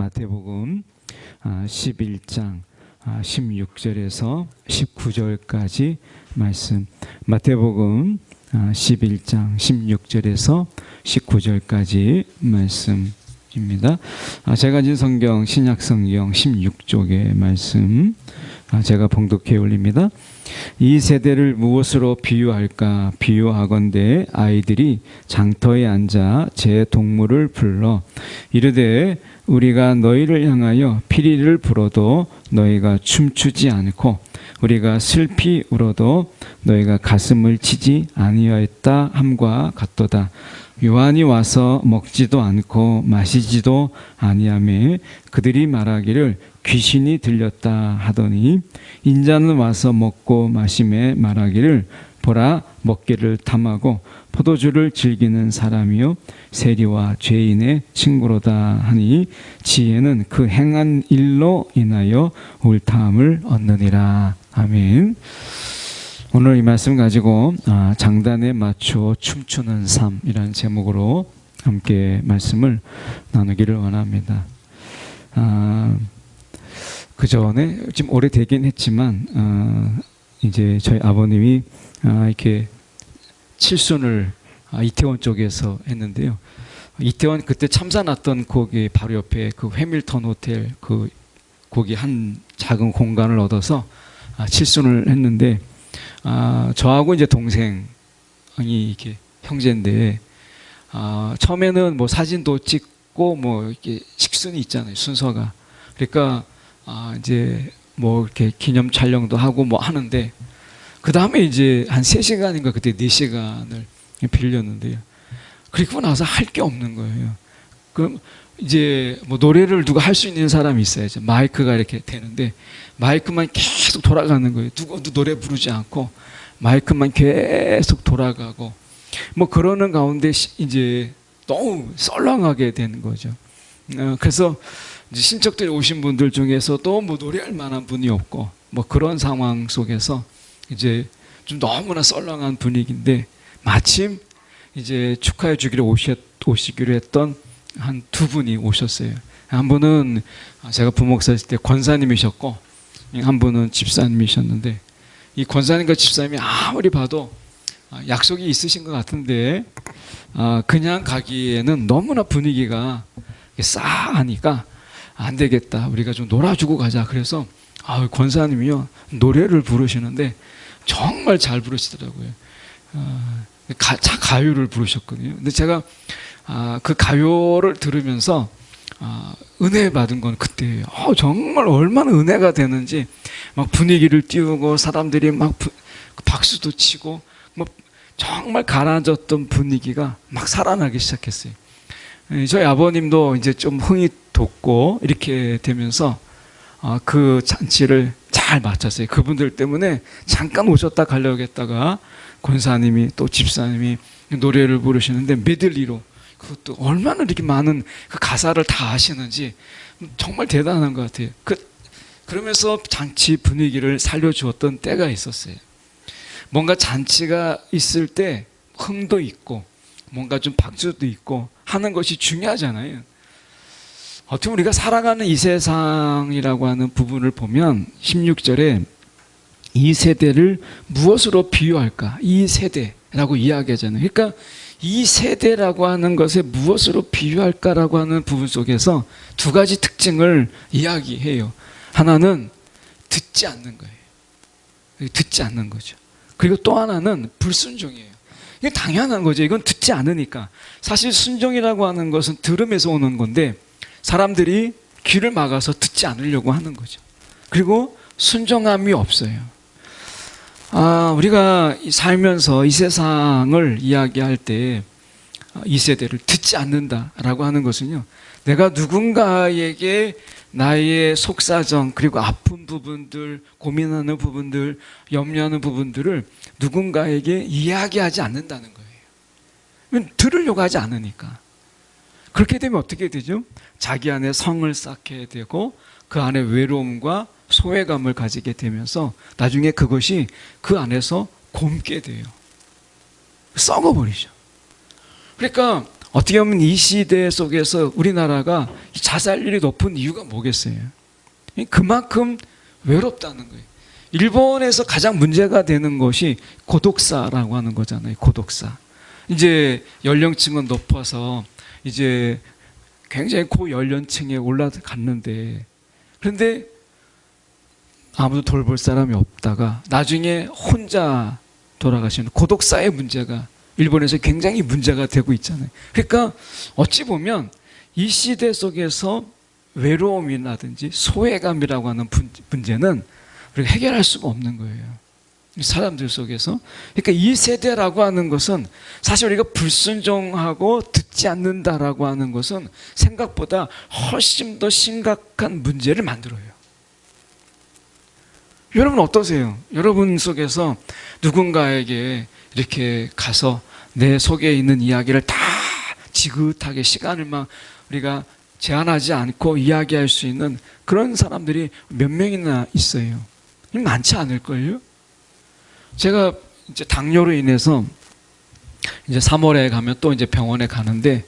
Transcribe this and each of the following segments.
마태복음 11장 16절에서 19절까지 말씀. 마태복음 11장 16절에서 19절까지 말씀입니다. 제가 가진 성경 신약성경 16쪽의 말씀 제가 봉독해 올립니다. 이 세대를 무엇으로 비유할까? 비유하건대 아이들이 장터에 앉아 제 동물을 불러 이르되 우리가 너희를 향하여 피리를 불어도 너희가 춤추지 않고 우리가 슬피 울어도 너희가 가슴을 치지 아니하였다 함과 같도다. 요한이 와서 먹지도 않고 마시지도 아니하매 그들이 말하기를 귀신이 들렸다 하더니 인자는 와서 먹고 마시매 말하기를 보라 먹기를 탐하고 포도주를 즐기는 사람이요 세리와 죄인의 친구로다 하니 지혜는 그 행한 일로 인하여 옳다함을 얻느니라. 아멘. 오늘 이 말씀 가지고 장단에 맞추어 춤추는 삶이라는 제목으로 함께 말씀을 나누기를 원합니다. 그 전에 지금 오래되긴 했지만 이제 저희 아버님이 이렇게 칠순을 이태원 쪽에서 했는데요. 이태원 그때 참사 났던 거기 바로 옆에 그 해밀턴 호텔 거기 한 작은 공간을 얻어서 칠순을 했는데 저하고 이제 동생이 이렇게 형제인데 처음에는 뭐 사진도 찍고 뭐 이렇게 식순이 있잖아요, 순서가. 그러니까 이제 뭐 이렇게 기념 촬영도 하고 뭐 하는데 그 다음에 이제 한 3시간인가 그때 4시간을 빌렸는데요. 그리고 나서 할 게 없는 거예요. 그럼 이제 뭐 노래를 누가 할 수 있는 사람이 있어야죠. 마이크가 이렇게 되는데 마이크만 계속 돌아가는 거예요. 누구도 노래 부르지 않고 마이크만 계속 돌아가고 뭐 그러는 가운데 이제 너무 썰렁하게 되는 거죠. 그래서 이제 친척들이 오신 분들 중에서도 뭐 노래할 만한 분이 없고 뭐 그런 상황 속에서 이제 좀 너무나 썰렁한 분위기인데 마침 이제 축하해 주기로 오시기로 했던 한 2분이 오셨어요. 한 분은 제가 부목사였을 때 권사님이셨고 한 분은 집사님이셨는데 이 권사님과 집사님이 아무리 봐도 약속이 있으신 것 같은데 그냥 가기에는 너무나 분위기가 싸하니까 안 되겠다. 우리가 좀 놀아주고 가자. 그래서 권사님이요 노래를 부르시는데 정말 잘 부르시더라고요. 가요를 부르셨거든요. 근데 제가 그 가요를 들으면서 은혜 받은 건 그때예요. 정말 얼마나 은혜가 되는지 막 분위기를 띄우고 사람들이 막 박수도 치고 뭐 정말 가라앉았던 분위기가 막 살아나기 시작했어요. 저희 아버님도 이제 좀 흥이 돋고 이렇게 되면서 그 잔치를 잘 마쳤어요. 그분들 때문에 잠깐 오셨다 가려고 했다가 권사님이 또 집사님이 노래를 부르시는데 메들리로 그것도 얼마나 이렇게 많은 그 가사를 다 아시는지 정말 대단한 것 같아요. 그러면서 잔치 분위기를 살려주었던 때가 있었어요. 뭔가 잔치가 있을 때 흥도 있고 뭔가 좀 박수도 있고 하는 것이 중요하잖아요. 어떻게 우리가 살아가는 이 세상이라고 하는 부분을 보면 16절에 이 세대를 무엇으로 비유할까? 이 세대라고 이야기하잖아요. 그러니까 이 세대라고 하는 것에 무엇으로 비유할까라고 하는 부분 속에서 2가지 특징을 이야기해요. 하나는 듣지 않는 거예요. 듣지 않는 거죠. 그리고 또 하나는 불순종이에요. 이게 당연한 거죠. 이건 듣지 않으니까. 사실 순종이라고 하는 것은 들음에서 오는 건데 사람들이 귀를 막아서 듣지 않으려고 하는 거죠. 그리고 순종함이 없어요. 우리가 살면서 이 세상을 이야기할 때 이 세대를 듣지 않는다라고 하는 것은요. 내가 누군가에게 나의 속사정 그리고 아픈 부분들, 고민하는 부분들, 염려하는 부분들을 누군가에게 이야기하지 않는다는 거예요. 들으려고 하지 않으니까. 그렇게 되면 어떻게 되죠? 자기 안에 성을 쌓게 되고 그 안에 외로움과 소외감을 가지게 되면서 나중에 그것이 그 안에서 곪게 돼요. 썩어버리죠. 그러니까 어떻게 보면 이 시대 속에서 우리나라가 자살률이 높은 이유가 뭐겠어요? 그만큼 외롭다는 거예요. 일본에서 가장 문제가 되는 것이 고독사라고 하는 거잖아요. 고독사. 이제 연령층은 높아서 이제 굉장히 고연령층에 올라갔는데, 그런데 아무도 돌볼 사람이 없다가 나중에 혼자 돌아가시는 고독사의 문제가 일본에서 굉장히 문제가 되고 있잖아요. 그러니까 어찌 보면 이 시대 속에서 외로움이라든지 소외감이라고 하는 문제는 우리가 해결할 수가 없는 거예요. 사람들 속에서. 그러니까 이 세대라고 하는 것은 사실 우리가 불순종하고 듣지 않는다라고 하는 것은 생각보다 훨씬 더 심각한 문제를 만들어요. 여러분 어떠세요? 여러분 속에서 누군가에게 이렇게 가서 내 속에 있는 이야기를 다 지긋하게 시간을 막 우리가 제한하지 않고 이야기할 수 있는 그런 사람들이 몇 명이나 있어요? 많지 않을걸요? 제가 이제 당뇨로 인해서 이제 3월에 가면 또 이제 병원에 가는데,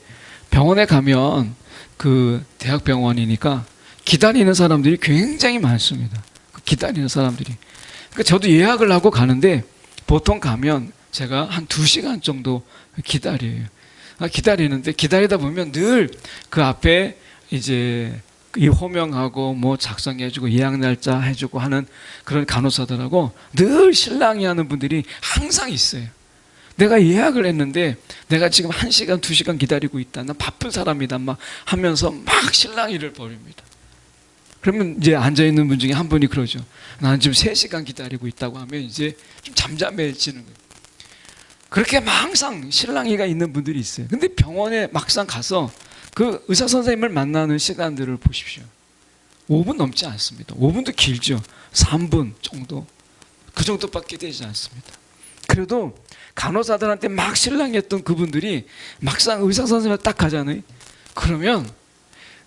병원에 가면 그 대학병원이니까 기다리는 사람들이 굉장히 많습니다. 기다리는 사람들이. 그러니까 저도 예약을 하고 가는데 보통 가면 제가 한 2시간 정도 기다려요. 기다리는데 기다리다 보면 늘 그 앞에 이제 이 호명하고 뭐 작성해주고 예약 날짜 해주고 하는 그런 간호사들하고 늘 실랑이 하는 분들이 항상 있어요. 내가 예약을 했는데 내가 지금 1시간, 2시간 기다리고 있다. 난 바쁜 사람이다. 막 하면서 막 실랑이를 벌입니다. 그러면 이제 앉아있는 분 중에 한 분이 그러죠. 나는 지금 3시간 기다리고 있다고 하면 이제 좀 잠잠해지는 거예요. 그렇게 막 항상 실랑이가 있는 분들이 있어요. 근데 병원에 막상 가서 그 의사 선생님을 만나는 시간들을 보십시오. 5분 넘지 않습니다. 5분도 길죠. 3분 정도. 그 정도밖에 되지 않습니다. 그래도 간호사들한테 막 실랑했던 그분들이 막상 의사 선생님한테 딱 가잖아요. 그러면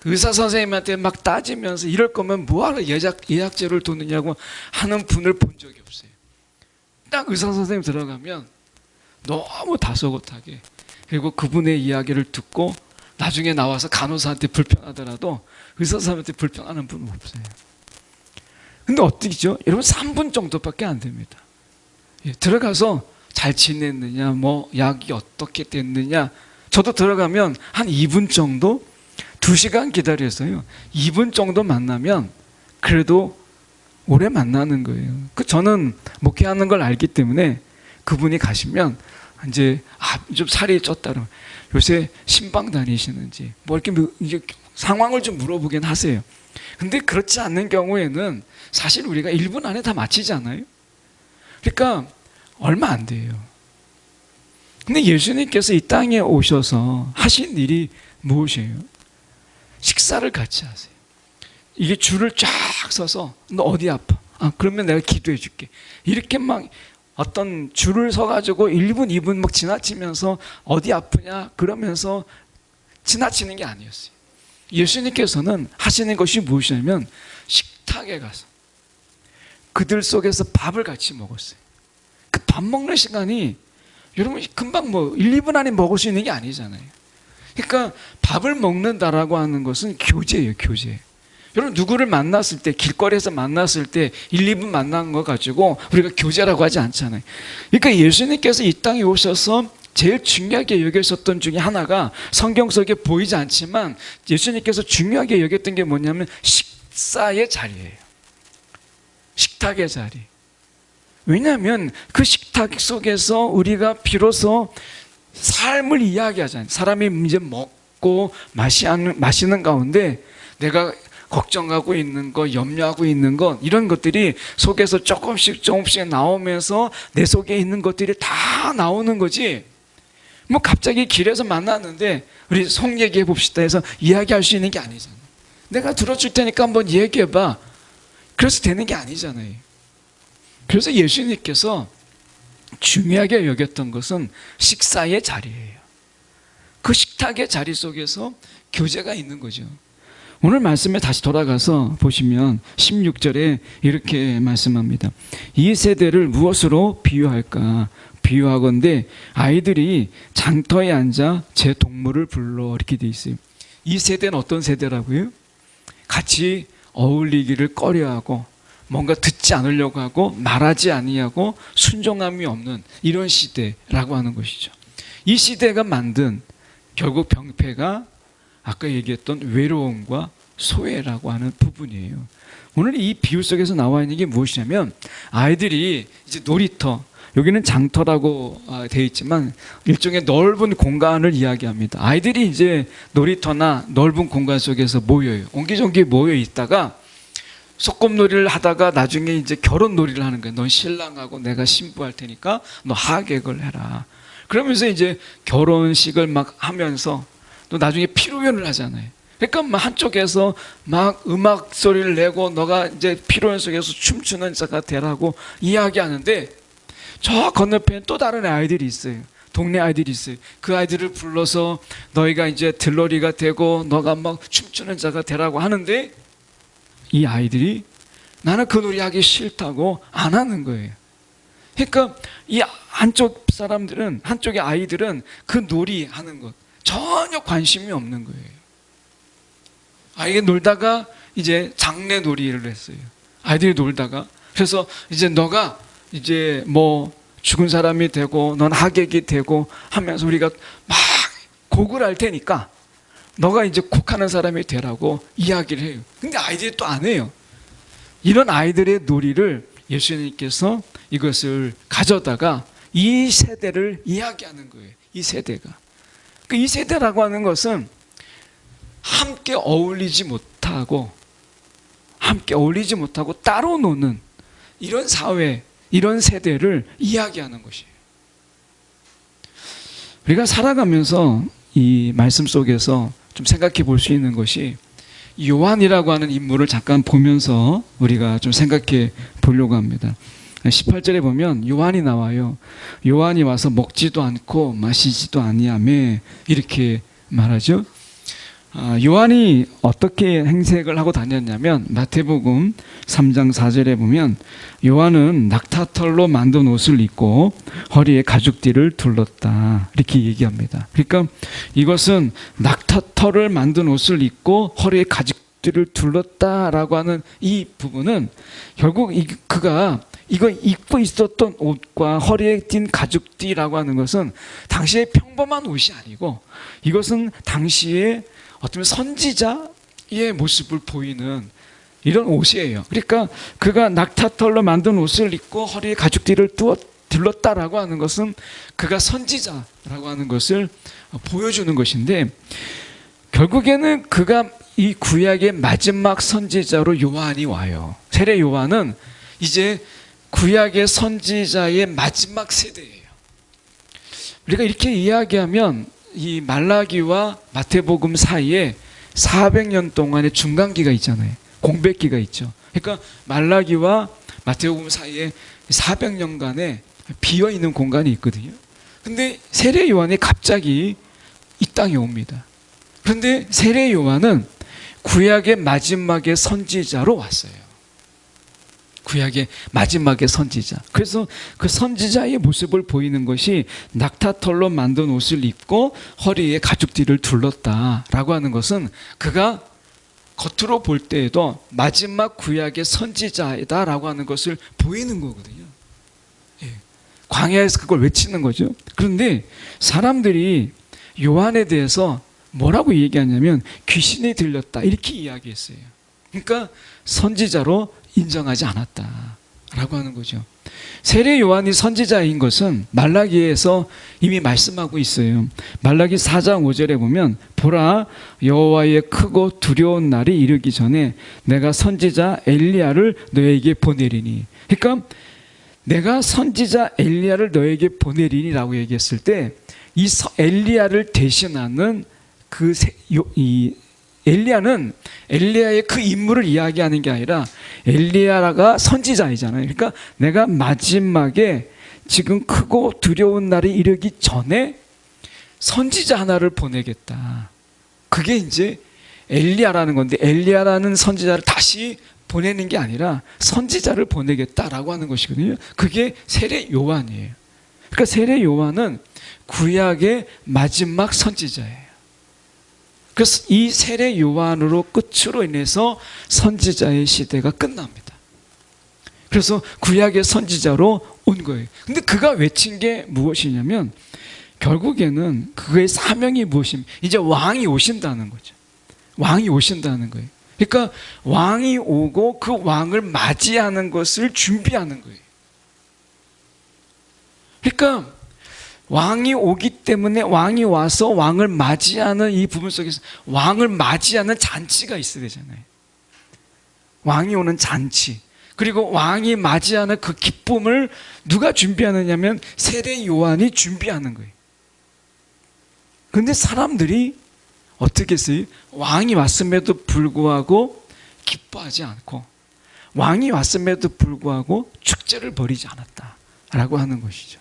의사 선생님한테 막 따지면서 이럴 거면 뭐하러 예약제를 두느냐고 하는 분을 본 적이 없어요. 딱 의사 선생님 들어가면 너무 다소곳하게, 그리고 그분의 이야기를 듣고 나중에 나와서 간호사한테 불편하더라도 의사 선생님한테 불편하는 분은 없어요. 근데 어떻게죠? 여러분 3분 정도밖에 안 됩니다. 들어가서 잘 지냈느냐, 뭐 약이 어떻게 됐느냐. 저도 들어가면 한 2분 정도, 2시간 기다려서요. 2분 정도 만나면 그래도 오래 만나는 거예요. 저는 목회하는 걸 알기 때문에 그분이 가시면 이제 좀 살이 쪘다 그러면 요새 신방 다니시는지 뭐 이렇게 이제 상황을 좀 물어보긴 하세요. 근데 그렇지 않는 경우에는 사실 우리가 1분 안에 다 마치잖아요. 그러니까 얼마 안 돼요. 근데 예수님께서 이 땅에 오셔서 하신 일이 무엇이에요? 식사를 같이 하세요. 이게 줄을 쫙 서서 너 어디 아파? 그러면 내가 기도해 줄게. 이렇게 막 어떤 줄을 서가지고 1분, 2분 막 지나치면서 어디 아프냐 그러면서 지나치는 게 아니었어요. 예수님께서는 하시는 것이 무엇이냐면 식탁에 가서 그들 속에서 밥을 같이 먹었어요. 그 밥 먹는 시간이 여러분 금방 뭐 1, 2분 안에 먹을 수 있는 게 아니잖아요. 그러니까 밥을 먹는다라고 하는 것은 교제예요, 교제. 여러분 누구를 만났을 때, 길거리에서 만났을 때 1, 2분 만난 거 가지고 우리가 교제라고 하지 않잖아요. 그러니까 예수님께서 이 땅에 오셔서 제일 중요하게 여기셨던 중에 하나가 성경 속에 보이지 않지만 예수님께서 중요하게 여겼던 게 뭐냐면 식사의 자리예요. 식탁의 자리. 왜냐하면 그 식탁 속에서 우리가 비로소 삶을 이야기하잖아요. 사람이 이제 먹고 마시는 가운데 내가 걱정하고 있는 거, 염려하고 있는 것, 이런 것들이 속에서 조금씩 나오면서 내 속에 있는 것들이 다 나오는 거지. 뭐 갑자기 길에서 만났는데 우리 속 얘기해 봅시다 해서 이야기할 수 있는 게 아니잖아요. 내가 들어줄 테니까 한번 얘기해봐. 그래서 되는 게 아니잖아요. 그래서 예수님께서 중요하게 여겼던 것은 식사의 자리예요. 그 식탁의 자리 속에서 교제가 있는 거죠. 오늘 말씀에 다시 돌아가서 보시면 16절에 이렇게 말씀합니다. 이 세대를 무엇으로 비유할까? 비유하건대 아이들이 장터에 앉아 제 동물을 불러 이렇게 돼 있어요. 이 세대는 어떤 세대라고요? 같이 어울리기를 꺼려하고 뭔가 듣지 않으려고 하고 말하지 아니하고 순종함이 없는 이런 시대라고 하는 것이죠. 이 시대가 만든 결국 병폐가 아까 얘기했던 외로움과 소외라고 하는 부분이에요. 오늘 이 비유 속에서 나와 있는 게 무엇이냐면 아이들이 이제 놀이터, 여기는 장터라고 되어 있지만 일종의 넓은 공간을 이야기합니다. 아이들이 이제 놀이터나 넓은 공간 속에서 모여요. 옹기종기 모여 있다가 소꿉놀이를 하다가 나중에 이제 결혼놀이를 하는 거예요. 넌 신랑하고 내가 신부할 테니까 너 하객을 해라. 그러면서 이제 결혼식을 막 하면서 또 나중에 피로연을 하잖아요. 그러니까 막 한쪽에서 막 음악 소리를 내고 너가 이제 피로연 속에서 춤추는 자가 되라고 이야기하는데 저 건너편에 또 다른 아이들이 있어요. 동네 아이들이 있어요. 그 아이들을 불러서 너희가 이제 들러리가 되고 너가 막 춤추는 자가 되라고 하는데 이 아이들이 나는 그 놀이 하기 싫다고 안 하는 거예요. 그러니까 이 한쪽 사람들은, 한쪽의 아이들은 그 놀이 하는 것 전혀 관심이 없는 거예요. 아이가 놀다가 이제 장례 놀이를 했어요. 아이들이 놀다가 그래서 이제 너가 이제 뭐 죽은 사람이 되고 넌 하객이 되고 하면서 우리가 막 곡을 할 테니까 너가 이제 곡하는 사람이 되라고 이야기를 해요. 근데 아이들이 또 안 해요. 이런 아이들의 놀이를 예수님께서 이것을 가져다가 이 세대를 이야기하는 거예요. 이 세대가. 이 세대라고 하는 것은 함께 어울리지 못하고 따로 노는 이런 사회, 이런 세대를 이야기하는 것이에요. 우리가 살아가면서 이 말씀 속에서 좀 생각해 볼 수 있는 것이 요한이라고 하는 인물을 잠깐 보면서 우리가 좀 생각해 보려고 합니다. 18절에 보면 요한이 나와요. 요한이 와서 먹지도 않고 마시지도 아니하며 이렇게 말하죠. 요한이 어떻게 행색을 하고 다녔냐면 마태복음 3장 4절에 보면 요한은 낙타털로 만든 옷을 입고 허리에 가죽띠를 둘렀다 이렇게 얘기합니다. 그러니까 이것은 낙타털을 만든 옷을 입고 허리에 가죽띠를 둘렀다라고 하는 이 부분은 결국 그가 이거 입고 있었던 옷과 허리에 띈 가죽띠라고 하는 것은 당시에 평범한 옷이 아니고 이것은 당시에 어쩌면 선지자의 모습을 보이는 이런 옷이에요. 그러니까 그가 낙타털로 만든 옷을 입고 허리에 가죽띠를 둘렀다라고 하는 것은 그가 선지자라고 하는 것을 보여주는 것인데 결국에는 그가 이 구약의 마지막 선지자로 요한이 와요. 세례 요한은 이제 구약의 선지자의 마지막 세대예요. 우리가 이렇게 이야기하면 이 말라기와 마태복음 사이에 400년 동안의 중간기가 있잖아요. 공백기가 있죠. 그러니까 말라기와 마태복음 사이에 400년간의 비어있는 공간이 있거든요. 근데 세례 요한이 갑자기 이 땅에 옵니다. 그런데 세례 요한은 구약의 마지막의 선지자로 왔어요. 구약의 마지막의 선지자. 그래서 그 선지자의 모습을 보이는 것이 낙타털로 만든 옷을 입고 허리에 가죽띠를 둘렀다라고 하는 것은 그가 겉으로 볼 때에도 마지막 구약의 선지자이다라고 하는 것을 보이는 거거든요. 예. 광야에서 그걸 외치는 거죠. 그런데 사람들이 요한에 대해서 뭐라고 얘기하냐면 귀신이 들렸다 이렇게 이야기했어요. 그러니까 선지자로 인정하지 않았다라고 하는 거죠. 세례 요한이 선지자인 것은 말라기에서 이미 말씀하고 있어요. 말라기 4장 5절에 보면 보라 여호와의 크고 두려운 날이 이르기 전에 내가 선지자 엘리야를 너에게 보내리니. 그러니까 내가 선지자 엘리야를 너에게 보내리니라고 얘기했을 때 이 엘리야를 대신하는 엘리야는 엘리야의 그 인물을 이야기하는 게 아니라 엘리야가 선지자이잖아요. 그러니까 내가 마지막에 지금 크고 두려운 날이 이르기 전에 선지자 하나를 보내겠다. 그게 이제 엘리야라는 건데 엘리야라는 선지자를 다시 보내는 게 아니라 선지자를 보내겠다라고 하는 것이거든요. 그게 세례 요한이에요. 그러니까 세례 요한은 구약의 마지막 선지자예요. 그래서 이 세례 요한으로 끝으로 인해서 선지자의 시대가 끝납니다. 그래서 구약의 선지자로 온 거예요. 근데 그가 외친 게 무엇이냐면 결국에는 그의 사명이 무엇이냐면 이제 왕이 오신다는 거죠. 왕이 오신다는 거예요. 그러니까 왕이 오고 그 왕을 맞이하는 것을 준비하는 거예요. 그러니까 왕이 오기 때문에 왕이 와서 왕을 맞이하는 이 부분 속에서 왕을 맞이하는 잔치가 있어야 되잖아요. 왕이 오는 잔치. 그리고 왕이 맞이하는 그 기쁨을 누가 준비하느냐면 세례 요한이 준비하는 거예요. 그런데 사람들이 어떻게 했어요? 왕이 왔음에도 불구하고 기뻐하지 않고 왕이 왔음에도 불구하고 축제를 벌이지 않았다라고 하는 것이죠.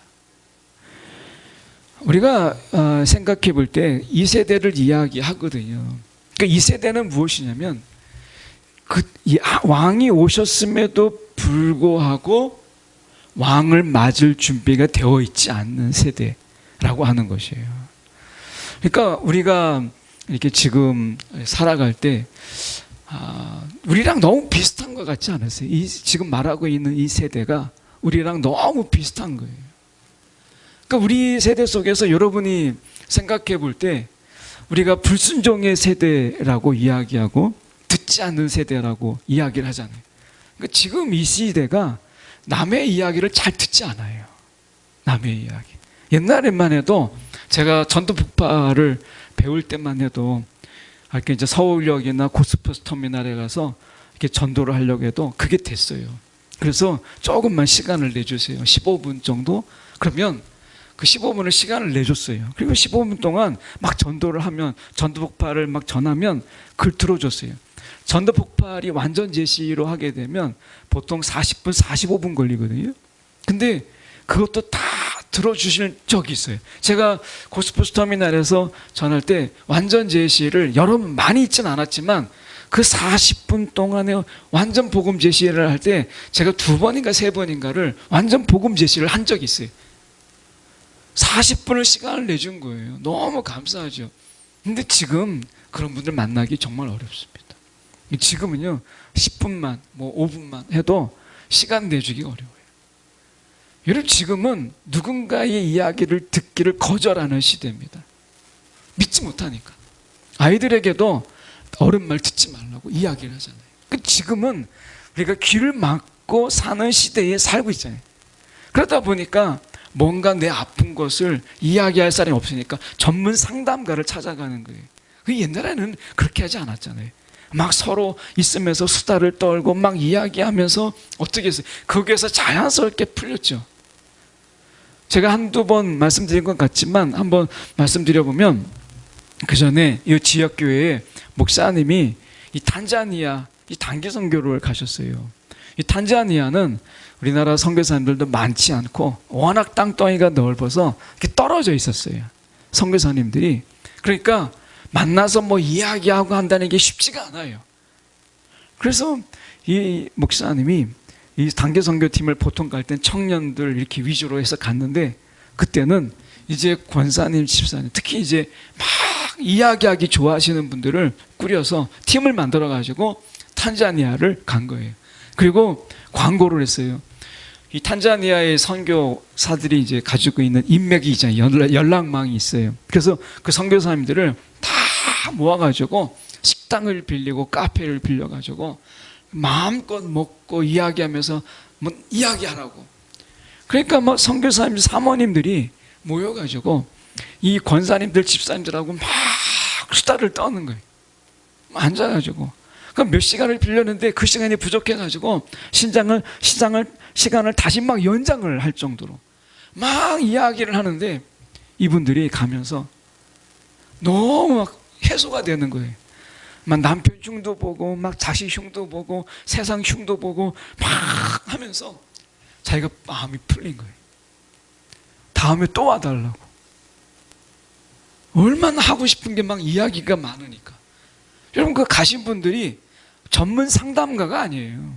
우리가 생각해 볼 때 이 세대를 이야기하거든요. 그러니까 이 세대는 무엇이냐면 왕이 오셨음에도 불구하고 왕을 맞을 준비가 되어 있지 않는 세대라고 하는 것이에요. 그러니까 우리가 이렇게 지금 살아갈 때 우리랑 너무 비슷한 것 같지 않으세요? 지금 말하고 있는 이 세대가 우리랑 너무 비슷한 거예요. 그러니까 우리 세대 속에서 여러분이 생각해 볼 때 우리가 불순종의 세대라고 이야기하고 듣지 않는 세대라고 이야기를 하잖아요. 그러니까 지금 이 시대가 남의 이야기를 잘 듣지 않아요. 남의 이야기. 옛날에만 해도 제가 전도폭파를 배울 때만 해도 이렇게 이제 서울역이나 고스버스 터미널에 가서 이렇게 전도를 하려고 해도 그게 됐어요. 그래서 조금만 시간을 내주세요. 15분 정도? 그러면 그 15분을 시간을 내줬어요. 그리고 15분 동안 막 전도를 하면 전도폭발을 막 전하면 그걸 들어줬어요. 전도폭발이 완전 제시로 하게 되면 보통 40분, 45분 걸리거든요. 근데 그것도 다 들어주실 적이 있어요. 제가 고스포스 터미널에서 전할 때 완전 제시를 여러 번 많이 있진 않았지만 그 40분 동안에 완전 복음 제시를 할 때 제가 2번인가 3번인가를 완전 복음 제시를 한 적이 있어요. 40분을 시간을 내준 거예요. 너무 감사하죠. 근데 지금 그런 분들 만나기 정말 어렵습니다. 지금은요 10분만 뭐 5분만 해도 시간 내주기 어려워요. 여러분 지금은 누군가의 이야기를 듣기를 거절하는 시대입니다. 믿지 못하니까. 아이들에게도 어른 말 듣지 말라고 이야기를 하잖아요. 지금은 우리가 귀를 막고 사는 시대에 살고 있잖아요. 그러다 보니까 뭔가 내 아픈 것을 이야기할 사람이 없으니까 전문 상담가를 찾아가는 거예요. 옛날에는 그렇게 하지 않았잖아요. 막 서로 있으면서 수다를 떨고 막 이야기하면서 어떻게 했어요? 거기에서 자연스럽게 풀렸죠. 제가 한두 번 말씀드린 것 같지만 한번 말씀드려보면 그 전에 이 지역교회에 목사님이 이 탄자니아 이 단기 선교를 가셨어요. 이 탄자니아는 우리나라 선교사님들도 많지 않고 워낙 땅덩이가 넓어서 이렇게 떨어져 있었어요. 선교사님들이. 그러니까 만나서 뭐 이야기하고 한다는 게 쉽지가 않아요. 그래서 이 목사님이 이 단기 선교팀을 보통 갈 땐 청년들 이렇게 위주로 해서 갔는데 그때는 이제 권사님, 집사님 특히 이제 막 이야기하기 좋아하시는 분들을 꾸려서 팀을 만들어 가지고 탄자니아를 간 거예요. 그리고 광고를 했어요. 이 탄자니아의 선교사들이 이제 가지고 있는 인맥이 있잖아요. 연락망이 있어요. 그래서 그 선교사님들을 다 모아가지고 식당을 빌리고 카페를 빌려가지고 마음껏 먹고 이야기하면서 뭐 이야기하라고. 그러니까 뭐 선교사님 사모님들이 모여가지고 이 권사님들 집사님들하고 막 수다를 떠는 거예요. 앉아가지고. 그럼 몇 시간을 빌렸는데 그 시간이 부족해가지고 시간을 다시 막 연장을 할 정도로 막 이야기를 하는데 이분들이 가면서 너무 막 해소가 되는 거예요. 막 남편 흉도 보고 막 자식 흉도 보고 세상 흉도 보고 막 하면서 자기가 마음이 풀린 거예요. 다음에 또 와달라고. 얼마나 하고 싶은 게 막 이야기가 많으니까. 여러분 그 가신 분들이 전문 상담가가 아니에요.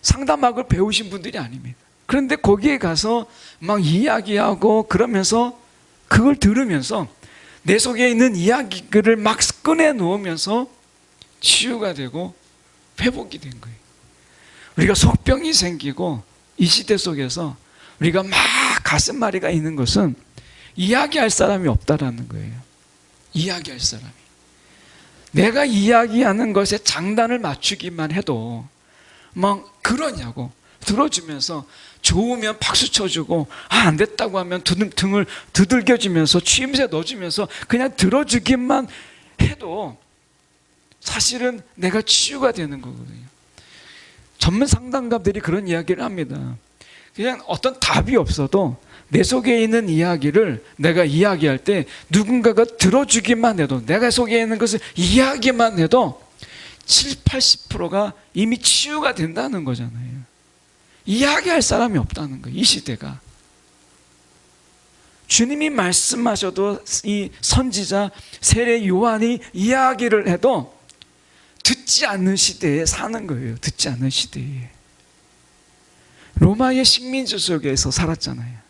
상담학을 배우신 분들이 아닙니다. 그런데 거기에 가서 막 이야기하고 그러면서 그걸 들으면서 내 속에 있는 이야기를 막 꺼내 놓으면서 치유가 되고 회복이 된 거예요. 우리가 속병이 생기고 이 시대 속에서 우리가 막 가슴앓이가 있는 것은 이야기할 사람이 없다라는 거예요. 이야기할 사람이. 내가 이야기하는 것에 장단을 맞추기만 해도 막 그러냐고 들어주면서 좋으면 박수 쳐주고 안 됐다고 하면 등을 두들겨주면서 취임새 넣어주면서 그냥 들어주기만 해도 사실은 내가 치유가 되는 거거든요. 전문 상담가들이 그런 이야기를 합니다. 그냥 어떤 답이 없어도 내 속에 있는 이야기를 내가 이야기할 때 누군가가 들어주기만 해도 내가 속에 있는 것을 이야기만 해도 70, 80%가 이미 치유가 된다는 거잖아요. 이야기할 사람이 없다는 거예요. 이 시대가. 주님이 말씀하셔도 이 선지자 세례 요한이 이야기를 해도 듣지 않는 시대에 사는 거예요. 듣지 않는 시대에. 로마의 식민지 속에서 살았잖아요.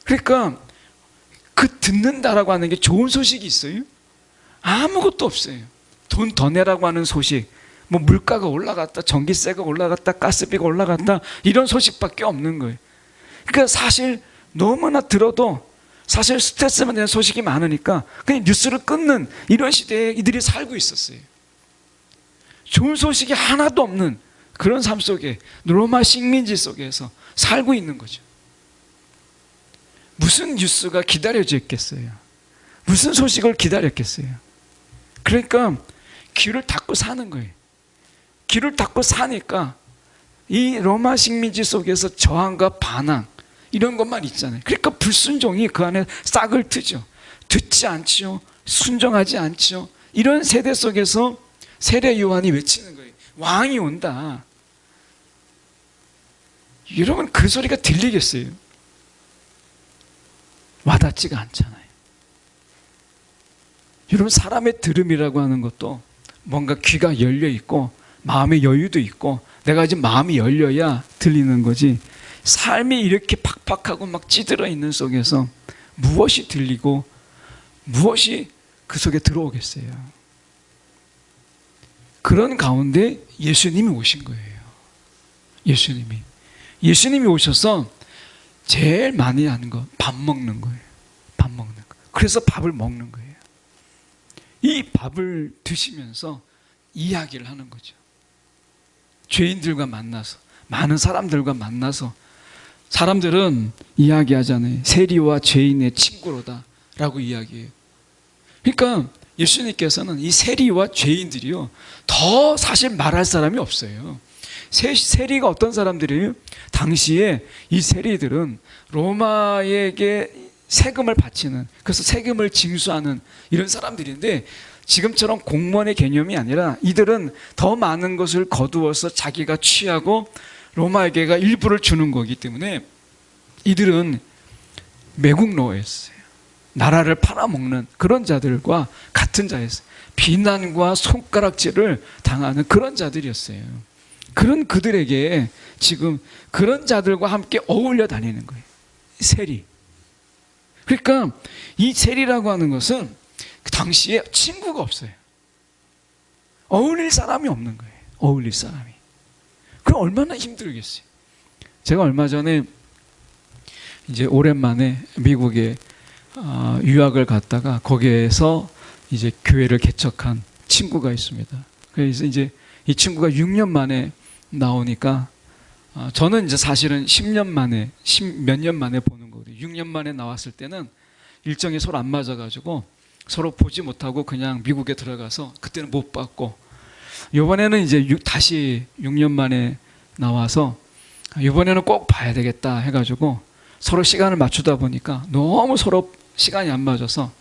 그러니까 그 듣는다라고 하는 게 좋은 소식이 있어요? 아무것도 없어요. 돈 더 내라고 하는 소식, 뭐 물가가 올라갔다, 전기세가 올라갔다, 가스비가 올라갔다, 이런 소식밖에 없는 거예요. 그러니까 사실 너무나 들어도 사실 스트레스만 되는 소식이 많으니까 그냥 뉴스를 끊는 이런 시대에 이들이 살고 있었어요. 좋은 소식이 하나도 없는 그런 삶 속에 로마 식민지 속에서 살고 있는 거죠. 무슨 뉴스가 기다려져 있겠어요? 무슨 소식을 기다렸겠어요? 그러니까 귀를 닫고 사는 거예요. 귀를 닫고 사니까 이 로마 식민지 속에서 저항과 반항 이런 것만 있잖아요. 그러니까 불순종이 그 안에 싹을 트죠. 듣지 않지요. 순종하지 않지요. 이런 세대 속에서 세례 요한이 외치는 거예요. 왕이 온다. 여러분 그 소리가 들리겠어요? 와닿지가 않잖아요. 여러분 사람의 들음이라고 하는 것도 뭔가 귀가 열려 있고 마음의 여유도 있고 내가 지금 마음이 열려야 들리는 거지, 삶이 이렇게 팍팍하고 막 찌들어 있는 속에서 무엇이 들리고 무엇이 그 속에 들어오겠어요? 그런 가운데 예수님이 오신 거예요. 예수님이 오셔서 제일 많이 하는 거 밥 먹는 거예요. 밥 먹는 거. 그래서 밥을 먹는 거예요. 이 밥을 드시면서 이야기를 하는 거죠. 죄인들과 만나서, 많은 사람들과 만나서, 사람들은 이야기하잖아요. 세리와 죄인의 친구로다 라고 이야기해요. 그러니까 예수님께서는 이 세리와 죄인들이요, 더 사실 말할 사람이 없어요. 세리가 어떤 사람들이에요? 당시에 이 세리들은 로마에게 세금을 바치는, 그래서 세금을 징수하는 이런 사람들인데, 지금처럼 공무원의 개념이 아니라 이들은 더 많은 것을 거두어서 자기가 취하고 로마에게가 일부를 주는 거기 때문에 이들은 매국노였어요. 나라를 팔아먹는 그런 자들과 같은 자였어요. 비난과 손가락질을 당하는 그런 자들이었어요. 그런 그들에게 지금 그런 자들과 함께 어울려 다니는 거예요. 세리. 그러니까 이 세리라고 하는 것은 그 당시에 친구가 없어요. 어울릴 사람이 없는 거예요. 어울릴 사람이. 그럼 얼마나 힘들겠어요. 제가 얼마 전에 이제 오랜만에 미국에 유학을 갔다가 거기에서 이제 교회를 개척한 친구가 있습니다. 그래서 이제 이 친구가 6년 만에 나오니까 저는 이제 사실은 10년 만에, 몇 년 만에 보는 거거든요. 6년 만에 나왔을 때는 일정이 서로 안 맞아가지고 서로 보지 못하고 그냥 미국에 들어가서 그때는 못 봤고, 이번에는 이제 다시 6년 만에 나와서 이번에는 꼭 봐야 되겠다 해가지고 서로 시간을 맞추다 보니까 너무 서로 시간이 안 맞아서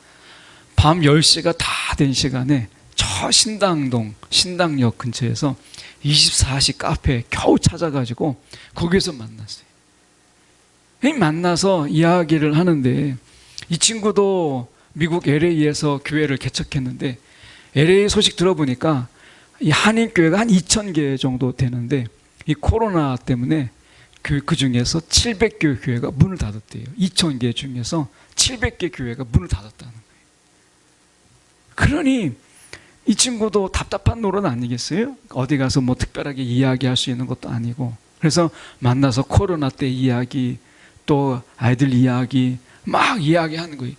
밤 10시가 다 된 시간에 저 신당역 근처에서 24시 카페 겨우 찾아가지고 거기서 만났어요. 만나서 이야기를 하는데, 이 친구도 미국 LA에서 교회를 개척했는데 LA 소식 들어보니까 이 한인교회가 한 2,000개 정도 되는데 이 코로나 때문에 그 중에서 700개 교회가 문을 닫았대요. 2000개 중에서 700개 교회가 문을 닫았다는 거예요. 그러니 이 친구도 답답한 노릇 아니겠어요? 어디 가서 뭐 특별하게 이야기할 수 있는 것도 아니고. 그래서 만나서 코로나 때 이야기, 또 아이들 이야기 막 이야기하는 거예요.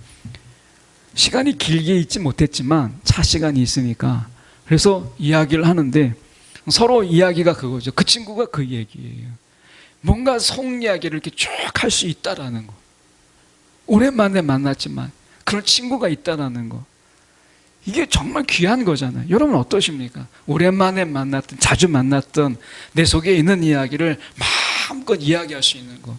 시간이 길게 있지 못했지만 차 시간이 있으니까 그래서 이야기를 하는데 서로 이야기가 그거죠. 그 친구가 그 얘기예요. 뭔가 속 이야기를 이렇게 쭉 할 수 있다라는 거. 오랜만에 만났지만 그런 친구가 있다라는 거. 이게 정말 귀한 거잖아요. 여러분 어떠십니까? 오랜만에 만났던, 자주 만났던 내 속에 있는 이야기를 마음껏 이야기할 수 있는 거.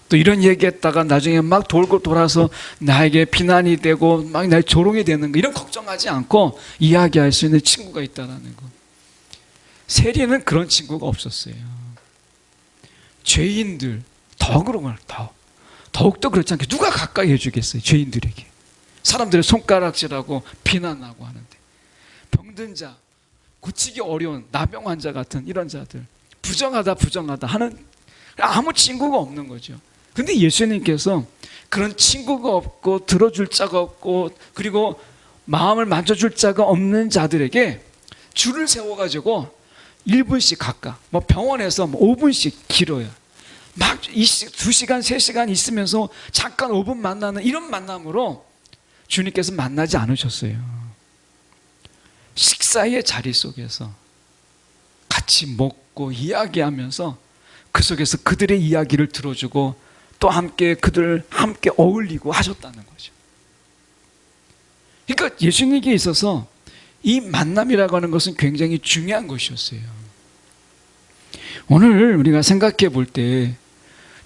또 이런 얘기했다가 나중에 막 돌고 돌아서 나에게 비난이 되고 막 나의 조롱이 되는 거, 이런 걱정하지 않고 이야기할 수 있는 친구가 있다는 거. 세리는 그런 친구가 없었어요. 죄인들 더 그런 걸 더욱더 그렇지 않게 누가 가까이 해주겠어요? 죄인들에게. 사람들의 손가락질하고 비난하고 하는데, 병든 자, 고치기 어려운 나병 환자 같은 이런 자들, 부정하다 하는 아무 친구가 없는 거죠. 근데 예수님께서 그런 친구가 없고 들어줄 자가 없고 그리고 마음을 만져줄 자가 없는 자들에게 줄을 세워가지고 1분씩 각각, 뭐 병원에서 5분씩 길어요. 막 2시간, 3시간 있으면서 잠깐 5분 만나는 이런 만남으로 주님께서 만나지 않으셨어요. 식사의 자리 속에서 같이 먹고 이야기하면서 그 속에서 그들의 이야기를 들어주고 또 함께 어울리고 하셨다는 거죠. 그러니까 예수님께 있어서 이 만남이라고 하는 것은 굉장히 중요한 것이었어요. 오늘 우리가 생각해 볼 때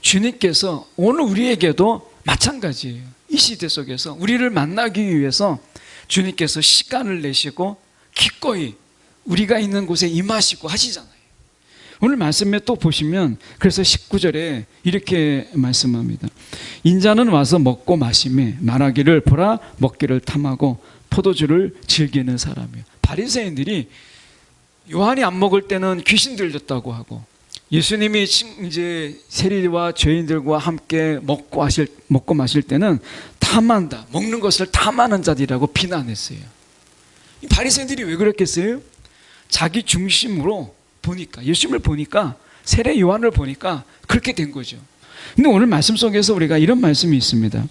주님께서 오늘 우리에게도 마찬가지예요. 이 시대 속에서 우리를 만나기 위해서 주님께서 시간을 내시고 기꺼이 우리가 있는 곳에 임하시고 하시잖아요. 오늘 말씀에 또 보시면 그래서 19절에 이렇게 말씀합니다. 인자는 와서 먹고 마시매 말하기를 보라 먹기를 탐하고 포도주를 즐기는 사람이에요. 바리새인들이 요한이 안 먹을 때는 귀신 들렸다고 하고, 예수님이 이제 세리와 죄인들과 함께 먹고 마실 때는 탐한다, 먹는 것을 탐하는 자들이라고 비난했어요. 이 바리새인들이 왜 그랬겠어요? 자기 중심으로 보니까, 예수님을 보니까, 세례 요한을 보니까 그렇게 된 거죠. 근데 오늘 말씀 속에서 우리가 이런 말씀이 있습니다.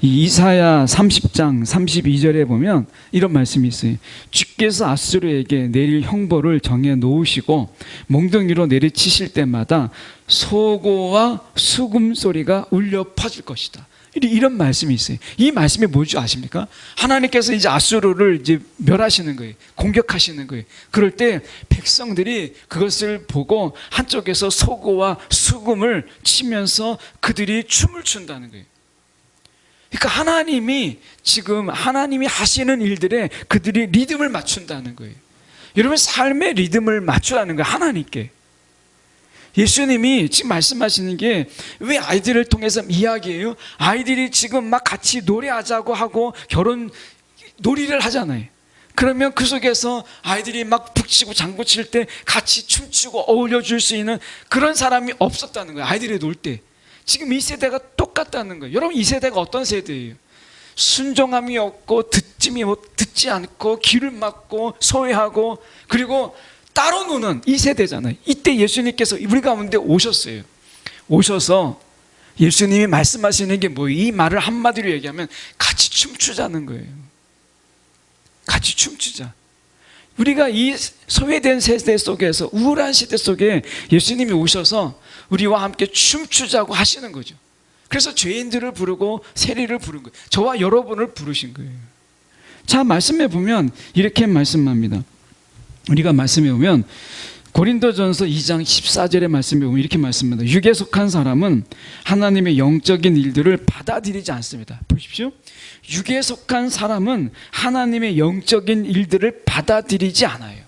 이 이사야 30장 32절에 보면 이런 말씀이 있어요. 주께서 아수르에게 내릴 형벌을 정해 놓으시고 몽둥이로 내리치실 때마다 소고와 수금 소리가 울려 퍼질 것이다. 이런 말씀이 있어요. 이 말씀이 뭔지 아십니까? 하나님께서 이제 아수르를 이제 멸하시는 거예요. 공격하시는 거예요. 그럴 때 백성들이 그것을 보고 한쪽에서 소고와 수금을 치면서 그들이 춤을 춘다는 거예요. 그러니까 하나님이 하시는 일들에 그들이 리듬을 맞춘다는 거예요. 여러분, 삶의 리듬을 맞추라는 거예요. 하나님께. 예수님이 지금 말씀하시는 게 왜 아이들을 통해서 이야기해요? 아이들이 지금 막 같이 노래하자고 하고 결혼 놀이를 하잖아요. 그러면 그 속에서 아이들이 막 북치고 장구칠 때 같이 춤추고 어울려줄 수 있는 그런 사람이 없었다는 거예요. 아이들이 놀 때. 지금 이 세대가 똑같다는 거예요. 여러분, 이 세대가 어떤 세대예요? 순종함이 없고 듣지 않고 귀를 막고 소외하고 그리고 따로 노는 이 세대잖아요. 이때 예수님께서 우리 가운데 오셨어요. 오셔서 예수님이 말씀하시는 게 뭐예요? 이 말을 한마디로 얘기하면 같이 춤추자는 거예요. 같이 춤추자. 우리가 이 소외된 세대 속에서, 우울한 시대 속에 예수님이 오셔서 우리와 함께 춤추자고 하시는 거죠. 그래서 죄인들을 부르고 세리를 부른 거예요. 저와 여러분을 부르신 거예요. 자, 말씀해 보면 이렇게 말씀합니다. 우리가 말씀해 보면 고린도전서 2장 14절의 말씀에 보면 이렇게 말씀합니다. 육에 속한 사람은 하나님의 영적인 일들을 받아들이지 않습니다. 보십시오. 육에 속한 사람은 하나님의 영적인 일들을 받아들이지 않아요.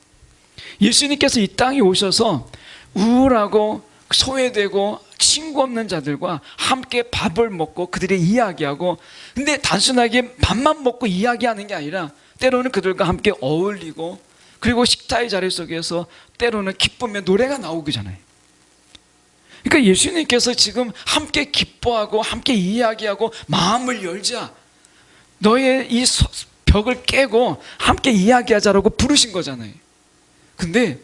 예수님께서 이 땅에 오셔서 우울하고 소외되고 친구 없는 자들과 함께 밥을 먹고 그들의 이야기하고, 근데 단순하게 밥만 먹고 이야기하는 게 아니라 때로는 그들과 함께 어울리고, 그리고 식사의 자리 속에서 때로는 기쁨의 노래가 나오잖아요. 그러니까 예수님께서 지금 함께 기뻐하고 함께 이야기하고 마음을 열자, 너의 이 벽을 깨고 함께 이야기하자라고 부르신 거잖아요. 근데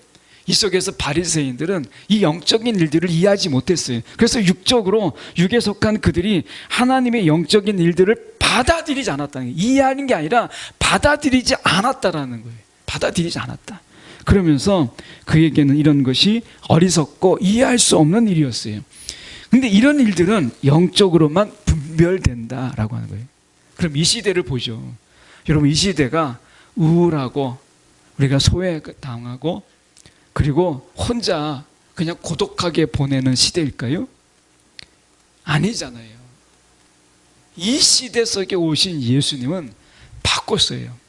이 속에서 바리새인들은 이 영적인 일들을 이해하지 못했어요. 그래서 육에 속한 그들이 하나님의 영적인 일들을 받아들이지 않았다는 거예요. 이해하는 게 아니라 받아들이지 않았다라는 거예요. 받아들이지 않았다. 그러면서 그에게는 이런 것이 어리석고 이해할 수 없는 일이었어요. 근데 이런 일들은 영적으로만 분별된다라고 하는 거예요. 그럼 이 시대를 보죠. 여러분, 이 시대가 우울하고 우리가 소외당하고 그리고 혼자 그냥 고독하게 보내는 시대일까요? 아니잖아요. 이 시대 속에 오신 예수님은 바꿨어요.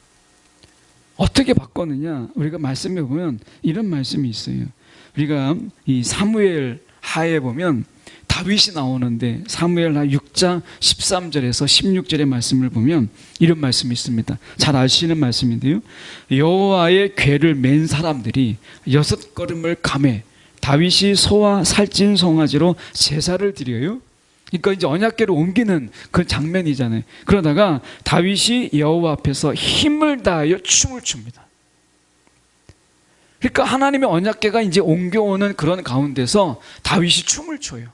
어떻게 바꿨느냐? 우리가 말씀해 보면 이런 말씀이 있어요. 우리가 이 사무엘 하에 보면 다윗이 나오는데 사무엘 하 6장 13절에서 16절의 말씀을 보면 이런 말씀이 있습니다. 잘 아시는 말씀인데요. 여호와의 궤를 맨 사람들이 6걸음을 가매 다윗이 소와 살찐 송아지로 제사를 드려요. 그러니까 이제 언약궤를 옮기는 그 장면이잖아요. 그러다가 다윗이 여호와 앞에서 힘을 다하여 춤을 춥니다. 그러니까 하나님의 언약궤가 이제 옮겨오는 그런 가운데서 다윗이 춤을 춰요.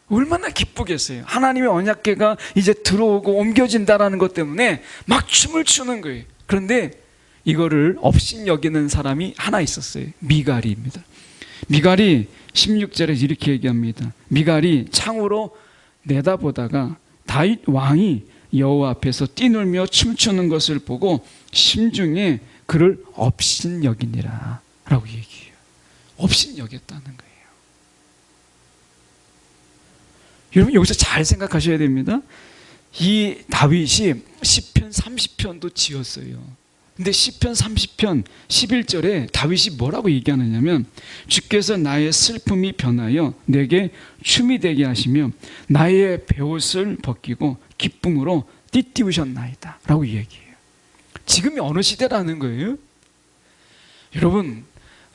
얼마나 기쁘겠어요. 하나님의 언약궤가 이제 들어오고 옮겨진다라는 것 때문에 막 춤을 추는 거예요. 그런데 이거를 업신여기는 사람이 하나 있었어요. 미갈이입니다. 미갈이 16절에 이렇게 얘기합니다. 미갈이 창으로 내다보다가 다윗 왕이 여호와 앞에서 뛰놀며 춤추는 것을 보고 심중에 그를 업신여기니라 라고 얘기해요. 업신여겼다는 거예요. 여러분, 여기서 잘 생각하셔야 됩니다. 이 다윗이 시편 30편도 지었어요. 근데 시편 30편 11절에 다윗이 뭐라고 얘기하느냐면, 주께서 나의 슬픔이 변하여 내게 춤이 되게 하시며 나의 베옷을 벗기고 기쁨으로 띠띠우셨나이다 라고 얘기해요. 지금이 어느 시대라는 거예요? 여러분,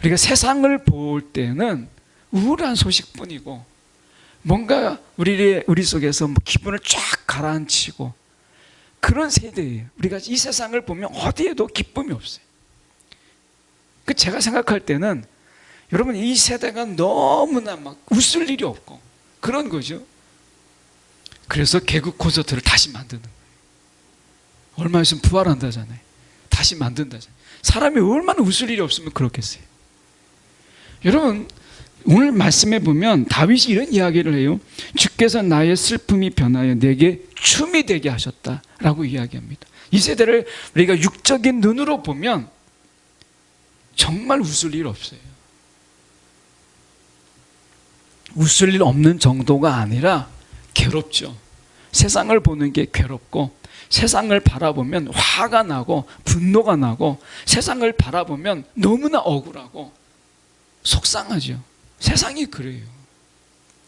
우리가 세상을 볼 때는 우울한 소식뿐이고 뭔가 우리 속에서 기분을 쫙 가라앉히고 그런 세대예요. 우리가 이 세상을 보면 어디에도 기쁨이 없어요. 제가 생각할 때는 여러분, 이 세대가 너무나 막 웃을 일이 없고 그런 거죠. 그래서 개그 콘서트를 다시 만드는 거예요. 얼마 있으면 부활한다잖아요. 다시 만든다잖아요. 사람이 얼마나 웃을 일이 없으면 그렇겠어요. 여러분, 오늘 말씀에 보면 다윗이 이런 이야기를 해요. 주께서 나의 슬픔이 변하여 내게 춤이 되게 하셨다라고 이야기합니다. 이 세대를 우리가 육적인 눈으로 보면 정말 웃을 일 없어요. 웃을 일 없는 정도가 아니라 괴롭죠. 세상을 보는 게 괴롭고, 세상을 바라보면 화가 나고 분노가 나고, 세상을 바라보면 너무나 억울하고 속상하죠. 세상이 그래요.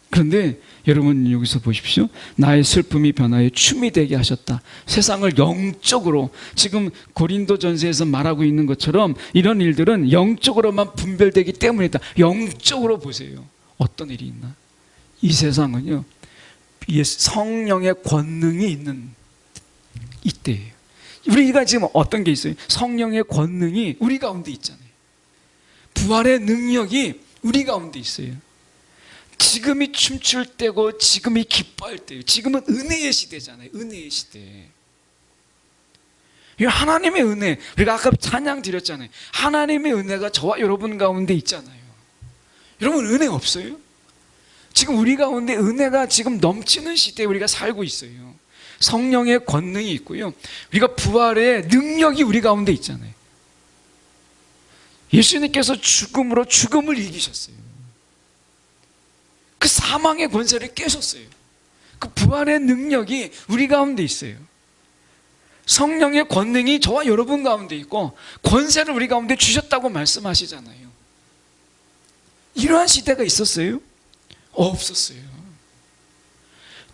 그런데 여러분, 여기서 보십시오. 나의 슬픔이 변하여 춤이 되게 하셨다. 세상을 영적으로, 지금 고린도전서에서 말하고 있는 것처럼 이런 일들은 영적으로만 분별되기 때문이다. 영적으로 보세요. 어떤 일이 있나? 이 세상은요, 성령의 권능이 있는 이때예요. 우리가 지금 어떤 게 있어요? 성령의 권능이 우리 가운데 있잖아요. 부활의 능력이 우리 가운데 있어요. 지금이 춤출 때고 지금이 기뻐할 때예요. 지금은 은혜의 시대잖아요. 은혜의 시대. 하나님의 은혜, 우리가 아까 찬양 드렸잖아요. 하나님의 은혜가 저와 여러분 가운데 있잖아요. 여러분, 은혜 없어요? 지금 우리 가운데 은혜가 지금 넘치는 시대에 우리가 살고 있어요. 성령의 권능이 있고요, 우리가 부활의 능력이 우리 가운데 있잖아요. 예수님께서 죽음으로 죽음을 이기셨어요. 그 사망의 권세를 깨셨어요. 그 부활의 능력이 우리 가운데 있어요. 성령의 권능이 저와 여러분 가운데 있고 권세를 우리 가운데 주셨다고 말씀하시잖아요. 이러한 시대가 있었어요? 없었어요.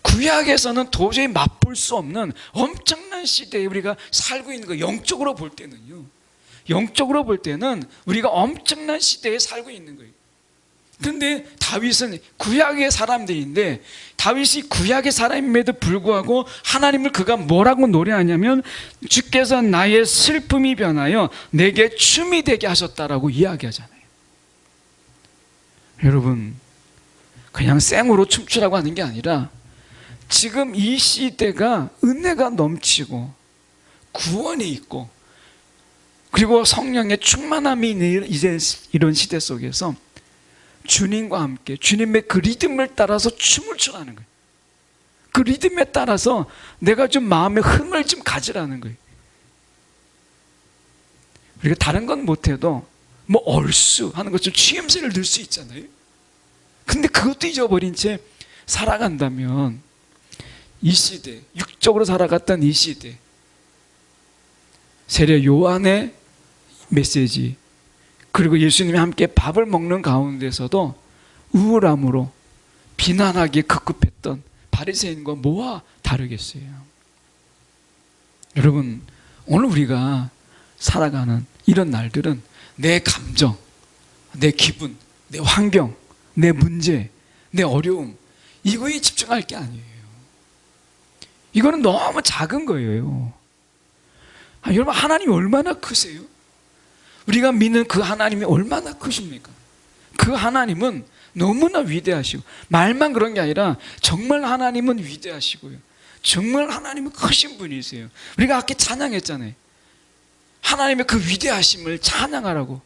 구약에서는 도저히 맛볼 수 없는 엄청난 시대에 우리가 살고 있는 거예요. 영적으로 볼 때는요. 영적으로 볼 때는 우리가 엄청난 시대에 살고 있는 거예요. 그런데 다윗은 구약의 사람들인데, 다윗이 구약의 사람임에도 불구하고 하나님을 그가 뭐라고 노래하냐면 주께서 나의 슬픔이 변하여 내게 춤이 되게 하셨다라고 이야기하잖아요. 여러분, 그냥 생으로 춤추라고 하는 게 아니라 지금 이 시대가 은혜가 넘치고 구원이 있고 그리고 성령의 충만함이 있는 이제 이런 시대 속에서 주님과 함께 주님의 그 리듬을 따라서 춤을 추라는 거예요. 그 리듬에 따라서 내가 좀 마음의 흥을 좀 가지라는 거예요. 우리가 다른 건 못해도 뭐 얼쑤 하는 것처럼 취임새를 넣을 수 있잖아요. 근데 그것도 잊어버린 채 살아간다면 이 시대, 육적으로 살아갔던 이 시대, 세례 요한의 메시지, 그리고 예수님이 함께 밥을 먹는 가운데서도 우울함으로 비난하기에 급급했던 바리새인과 뭐와 다르겠어요? 여러분, 오늘 우리가 살아가는 이런 날들은 내 감정, 내 기분, 내 환경, 내 문제, 내 어려움, 이거에 집중할 게 아니에요. 이거는 너무 작은 거예요. 여러분, 하나님이 얼마나 크세요? 우리가 믿는 그 하나님이 얼마나 크십니까? 그 하나님은 너무나 위대하시고, 말만 그런 게 아니라 정말 하나님은 위대하시고요, 정말 하나님은 크신 분이세요. 우리가 아까 찬양했잖아요. 하나님의 그 위대하심을 찬양하라고.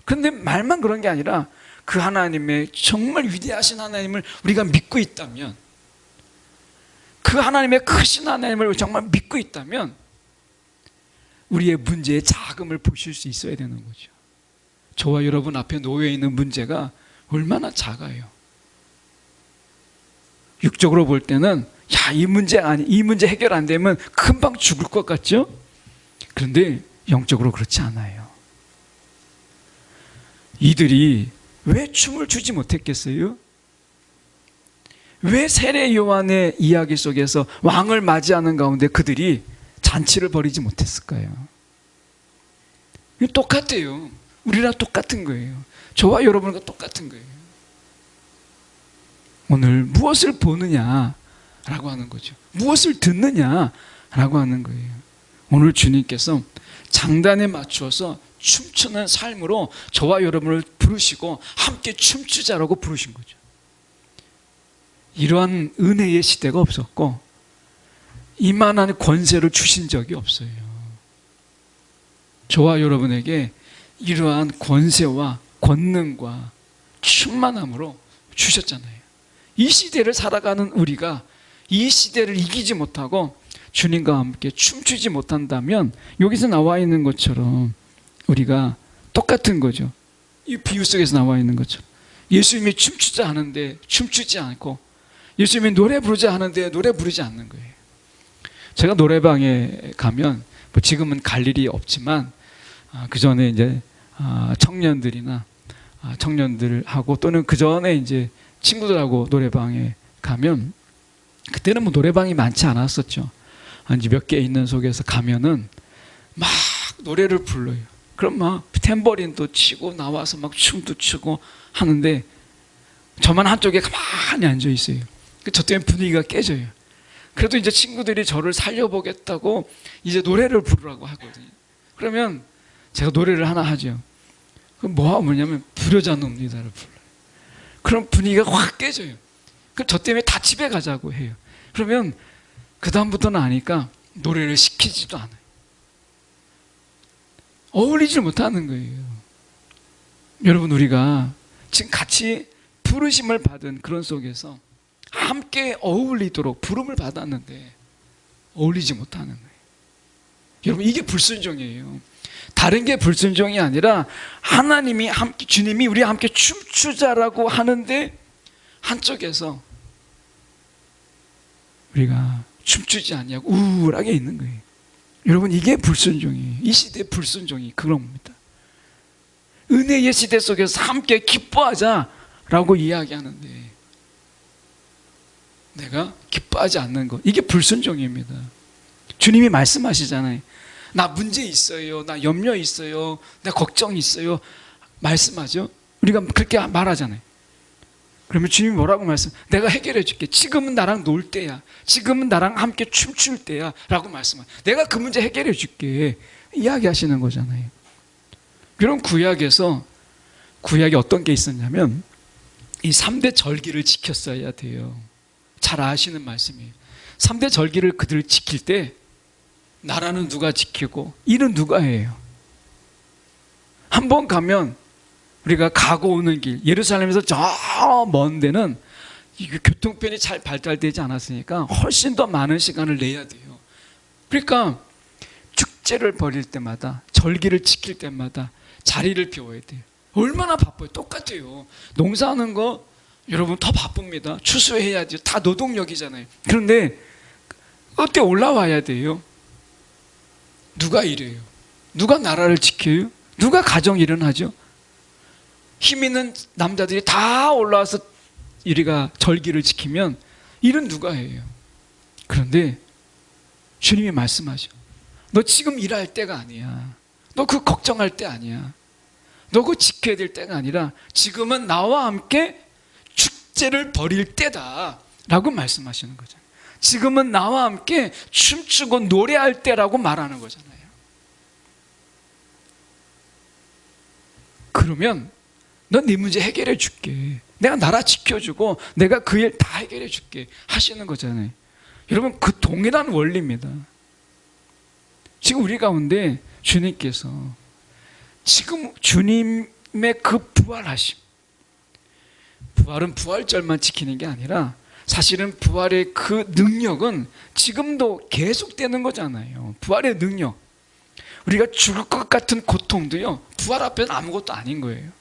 그런데 말만 그런 게 아니라 그 하나님의 정말 위대하신 하나님을 우리가 믿고 있다면, 그 하나님의 크신 하나님을 정말 믿고 있다면 우리의 문제의 작음을 보실 수 있어야 되는 거죠. 저와 여러분 앞에 놓여 있는 문제가 얼마나 작아요. 육적으로 볼 때는 이 문제 해결 안 되면 금방 죽을 것 같죠? 그런데 영적으로 그렇지 않아요. 이들이 왜 춤을 추지 못했겠어요? 왜 세례 요한의 이야기 속에서 왕을 맞이하는 가운데 그들이 잔치를 벌이지 못했을까요? 똑같아요. 우리랑 똑같은 거예요. 저와 여러분과 똑같은 거예요. 오늘 무엇을 보느냐라고 하는 거죠. 무엇을 듣느냐라고 하는 거예요. 오늘 주님께서 장단에 맞추어서 춤추는 삶으로 저와 여러분을 부르시고 함께 춤추자라고 부르신 거죠. 이러한 은혜의 시대가 없었고 이만한 권세를 주신 적이 없어요. 저와 여러분에게 이러한 권세와 권능과 충만함으로 주셨잖아요. 이 시대를 살아가는 우리가 이 시대를 이기지 못하고 주님과 함께 춤추지 못한다면 여기서 나와 있는 것처럼 우리가 똑같은 거죠. 이 비유 속에서 나와 있는 것처럼 예수님이 춤추자 하는데 춤추지 않고, 예수님이 노래 부르자 하는데 노래 부르지 않는 거예요. 제가 노래방에 가면 뭐 지금은 갈 일이 없지만 그 전에 이제 청년들이나 청년들하고 또는 그 전에 이제 친구들하고 노래방에 가면, 그때는 뭐 노래방이 많지 않았었죠. 이제 몇 개 있는 속에서 가면은 막 노래를 불러요. 그럼 막 탬버린도 치고 나와서 막 춤도 추고 하는데 저만 한쪽에 가만히 앉아 있어요. 저 때문에 분위기가 깨져요. 그래도 이제 친구들이 저를 살려보겠다고 이제 노래를 부르라고 하거든요. 그러면 제가 노래를 하나 하죠. 그럼 뭐냐면 불효자 놉니다를 불러요. 그럼 분위기가 확 깨져요. 그럼 저 때문에 다 집에 가자고 해요. 그러면 그 다음부터는 아니까 노래를 시키지도 않아요. 어울리지 못하는 거예요. 여러분, 우리가 지금 같이 부르심을 받은 그런 속에서 함께 어울리도록 부름을 받았는데 어울리지 못하는 거예요. 여러분, 이게 불순종이에요. 다른 게 불순종이 아니라 하나님이 함께, 주님이 우리와 함께 춤추자라고 하는데 한쪽에서 우리가 춤추지 않냐고 우울하게 있는 거예요. 여러분, 이게 불순종이에요. 이 시대의 불순종이 그런 겁니다. 은혜의 시대 속에서 함께 기뻐하자라고 이야기하는데 내가 기뻐하지 않는 것, 이게 불순종입니다. 주님이 말씀하시잖아요. 나 문제 있어요, 나 염려 있어요, 나 걱정 있어요 말씀하죠. 우리가 그렇게 말하잖아요. 그러면 주님이 뭐라고 말씀? 내가 해결해 줄게. 지금은 나랑 놀 때야. 지금은 나랑 함께 춤출 때야. 라고 말씀하세요. 내가 그 문제 해결해 줄게. 이야기하시는 거잖아요. 그럼 구약에 어떤 게 있었냐면 이 3대 절기를 지켰어야 돼요. 잘 아시는 말씀이에요. 3대 절기를 그들 지킬 때 나라는 누가 지키고 일은 누가 해요? 한 번 가면 우리가 가고 오는 길, 예루살렘에서 저 먼 데는 교통편이 잘 발달되지 않았으니까 훨씬 더 많은 시간을 내야 돼요. 그러니까 축제를 벌일 때마다, 절기를 지킬 때마다 자리를 비워야 돼요. 얼마나 바빠요. 똑같아요. 농사하는 거 여러분 더 바쁩니다. 추수해야죠. 다 노동력이잖아요. 그런데 어때 올라와야 돼요. 누가 일해요? 누가 나라를 지켜요? 누가 가정 일은 하죠? 힘 있는 남자들이 다 올라와서 우리가 절기를 지키면 일은 누가 해요? 그런데 주님이 말씀하셔. 너 지금 일할 때가 아니야. 너 그거 걱정할 때 아니야. 너 그거 지켜야 될 때가 아니라 지금은 나와 함께 축제를 벌일 때다 라고 말씀하시는 거잖아요. 지금은 나와 함께 춤추고 노래할 때라고 말하는 거잖아요. 그러면 넌 네 문제 해결해 줄게. 내가 나라 지켜주고 내가 그 일 다 해결해 줄게 하시는 거잖아요. 여러분 그 동일한 원리입니다. 지금 우리 가운데 주님께서 지금 주님의 그 부활하심, 부활은 부활절만 지키는 게 아니라 사실은 부활의 그 능력은 지금도 계속되는 거잖아요. 부활의 능력, 우리가 죽을 것 같은 고통도요 부활 앞에는 아무것도 아닌 거예요.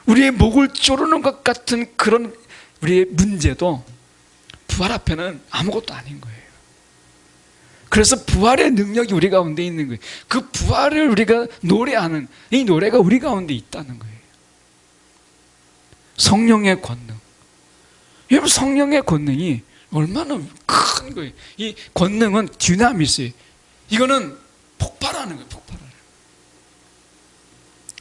우리의 목을 조르는 것 같은 그런 우리의 문제도 부활 앞에는 아무것도 아닌 거예요. 그래서 부활의 능력이 우리 가운데 있는 거예요. 그 부활을 우리가 노래하는 이 노래가 우리 가운데 있다는 거예요. 성령의 권능. 여러분 성령의 권능이 얼마나 큰 거예요. 이 권능은 디나미스예요. 이거는 폭발하는 거예요. 폭발하는.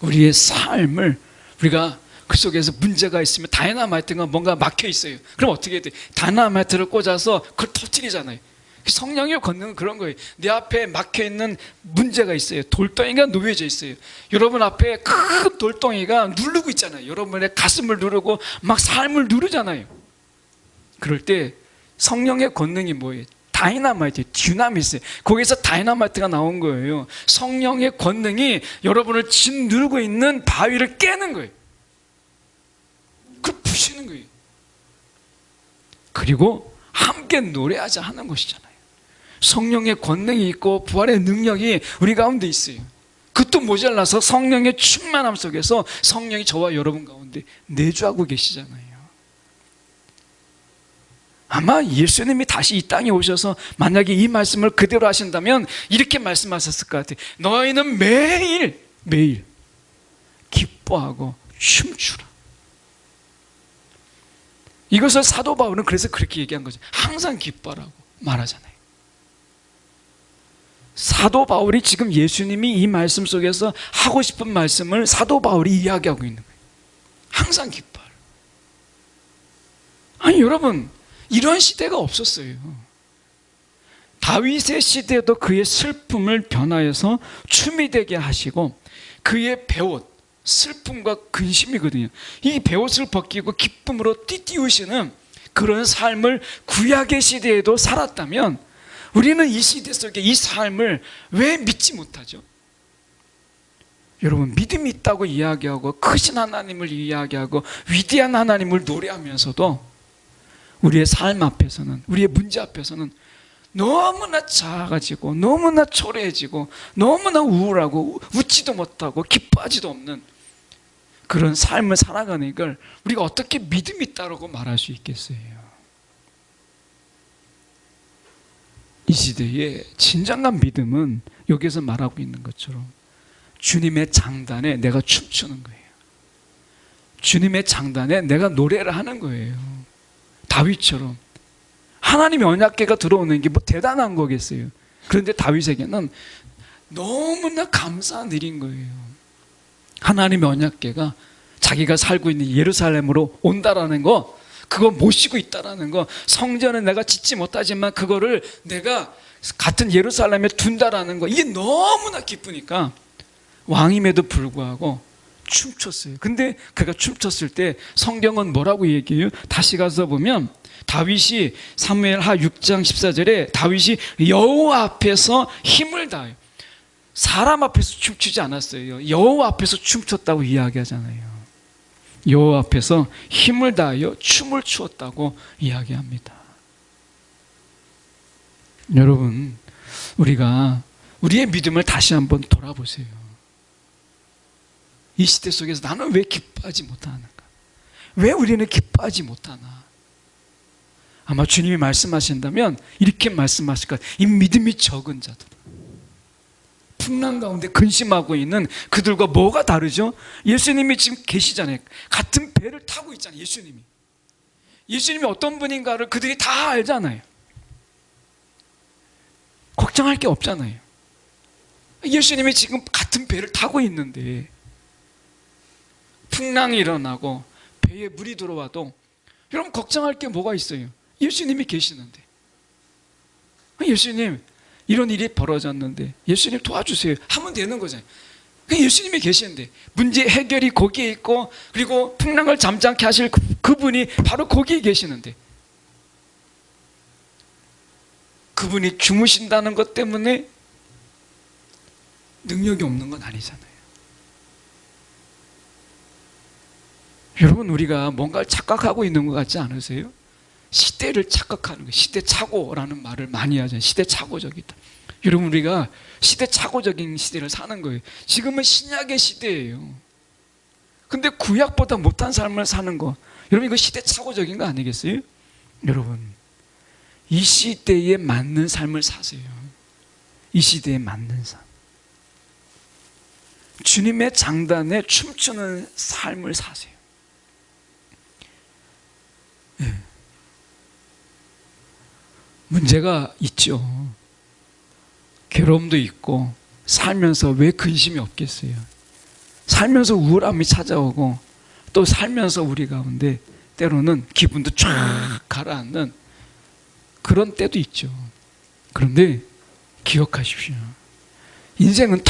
우리의 삶을 우리가 그 속에서 문제가 있으면 다이너마이트가 뭔가 막혀 있어요. 그럼 어떻게 해야 돼? 다이너마이트를 꽂아서 그걸 터뜨리잖아요. 성령의 권능은 그런 거예요. 내 앞에 막혀 있는 문제가 있어요. 돌덩이가 놓여져 있어요. 여러분 앞에 큰 돌덩이가 누르고 있잖아요. 여러분의 가슴을 누르고 막 삶을 누르잖아요. 그럴 때 성령의 권능이 뭐예요? 다이너마이트, 디나미스. 거기서 다이너마이트가 나온 거예요. 성령의 권능이 여러분을 짓누르고 있는 바위를 깨는 거예요. 그걸 부시는 거예요. 그리고 함께 노래하자 하는 것이잖아요. 성령의 권능이 있고 부활의 능력이 우리 가운데 있어요. 그것도 모자라서 성령의 충만함 속에서 성령이 저와 여러분 가운데 내주하고 계시잖아요. 아마 예수님이 다시 이 땅에 오셔서 만약에 이 말씀을 그대로 하신다면 이렇게 말씀하셨을 것 같아요. 너희는 매일 기뻐하고 춤추라. 이것을 사도 바울은 그래서 그렇게 얘기한 거죠. 항상 기뻐라고 말하잖아요. 사도 바울이 지금 예수님이 이 말씀 속에서 하고 싶은 말씀을 사도 바울이 이야기하고 있는 거예요. 항상 기뻐라. 아니 여러분 이런 시대가 없었어요. 다윗의 시대도 그의 슬픔을 변화해서 춤이 되게 하시고 그의 배옷, 슬픔과 근심이거든요. 이 배옷을 벗기고 기쁨으로 띠띠우시는 그런 삶을 구약의 시대에도 살았다면 우리는 이 시대 속에 이 삶을 왜 믿지 못하죠? 여러분 믿음이 있다고 이야기하고 크신 하나님을 이야기하고 위대한 하나님을 노래하면서도 우리의 삶 앞에서는, 우리의 문제 앞에서는 너무나 작아지고 너무나 초라해지고 너무나 우울하고 웃지도 못하고 기뻐하지도 없는 그런 삶을 살아가는 걸 우리가 어떻게 믿음이 있다고 말할 수 있겠어요? 이 시대의 진정한 믿음은 여기서 말하고 있는 것처럼 주님의 장단에 내가 춤추는 거예요. 주님의 장단에 내가 노래를 하는 거예요. 다윗처럼 하나님의 언약궤가 들어오는 게 뭐 대단한 거겠어요. 그런데 다윗에게는 너무나 감사한 일인 거예요. 하나님의 언약궤가 자기가 살고 있는 예루살렘으로 온다라는 거, 그거 모시고 있다라는 거, 성전은 내가 짓지 못하지만 그거를 내가 같은 예루살렘에 둔다라는 거, 이게 너무나 기쁘니까 왕임에도 불구하고 춤췄어요. 근데 그가 춤췄을 때 성경은 뭐라고 얘기해요? 다시 가서 보면 다윗이 사무엘하 6장 14절에 다윗이 여호와 앞에서 힘을 다해요. 사람 앞에서 춤추지 않았어요. 여호와 앞에서 춤췄다고 이야기하잖아요. 여호와 앞에서 힘을 다하여 춤을 추었다고 이야기합니다. 여러분, 우리가 우리의 믿음을 다시 한번 돌아보세요. 이 시대 속에서 나는 왜 기뻐하지 못하는가? 왜 우리는 기뻐하지 못하나? 아마 주님이 말씀하신다면 이렇게 말씀하실 것 같아요. 이 믿음이 적은 자들, 풍랑 가운데 근심하고 있는 그들과 뭐가 다르죠? 예수님이 지금 계시잖아요. 같은 배를 타고 있잖아요. 예수님이 어떤 분인가를 그들이 다 알잖아요. 걱정할 게 없잖아요. 예수님이 지금 같은 배를 타고 있는데 풍랑이 일어나고 배에 물이 들어와도 여러분 걱정할 게 뭐가 있어요? 예수님이 계시는데. 예수님, 이런 일이 벌어졌는데 예수님 도와주세요 하면 되는 거잖아요. 예수님이 계시는데 문제 해결이 거기에 있고, 그리고 풍랑을 잠잠케 하실 그분이 바로 거기에 계시는데 그분이 주무신다는 것 때문에 능력이 없는 건 아니잖아요. 여러분, 우리가 뭔가를 착각하고 있는 것 같지 않으세요? 시대를 착각하는 거예요. 시대착오라는 말을 많이 하잖아요. 시대착오적이다. 여러분, 우리가 시대착오적인 시대를 사는 거예요. 지금은 신약의 시대예요. 근데 구약보다 못한 삶을 사는 거, 여러분 이거 시대착오적인 거 아니겠어요? 여러분, 이 시대에 맞는 삶을 사세요. 이 시대에 맞는 삶. 주님의 장단에 춤추는 삶을 사세요. 네. 문제가 있죠. 괴로움도 있고, 살면서 왜 근심이 없겠어요? 살면서 우울함이 찾아오고, 또 살면서 우리 가운데 때로는 기분도 쫙 가라앉는 그런 때도 있죠. 그런데 기억하십시오. 인생은